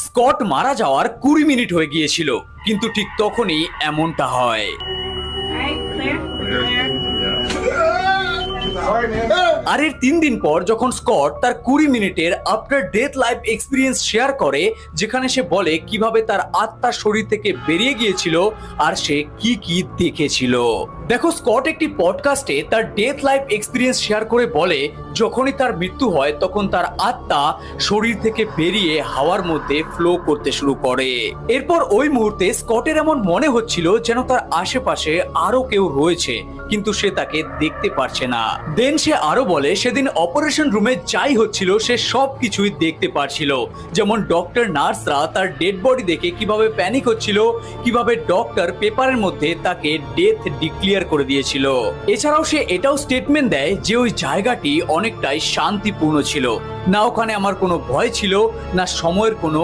Scott মারা যাওয়ার 20 minute হয়ে গিয়েছিল, কিন্তু ঠিক তখনই এমনটা হয়। আর এর 3 দিন পর যখন স্কট তার 20 মিনিটের after death life experience share করে, যেখানে সে বলে কিভাবে তার আত্মা শরীর থেকে বেরিয়ে গিয়েছিল আর সে কি কি দেখেছিল। দেখো, স্কট একটি পডকাস্টে তার ডেথ লাইফ এক্সপিরিয়েন্স শেয়ার করে বলে যখনই তার মৃত্যু হয় তখন তার আত্মা শরীর থেকে বেরিয়ে হাওয়ার মধ্যে ফ্লো করতে শুরু করে। এরপর ওই মুহূর্তে স্কটের এমন মনে হচ্ছিল যেন তার আশেপাশে আরো কেউ রয়েছে, কিন্তু সে তাকে দেখতে পারছে না। দেন সে আরো বলে সেদিন অপারেশন রুমে যাই হচ্ছিল সে সব কিছুই দেখতে পারছিল, যেমন ডক্টর নার্সরা তার ডেড বডি দেখে কিভাবে প্যানিক হচ্ছিল, কিভাবে ডক্টর পেপারের মধ্যে তাকে ডেথ ডিক্লেয়ার করে দিয়েছিল। এছাড়াও সে এটাও স্টেটমেন্ট দেয় যে ওই জায়গাটি অনেকটাই শান্তিপূর্ণ ছিল, না ওখানে আমার কোনো ভয় ছিল, না সময়ের কোনো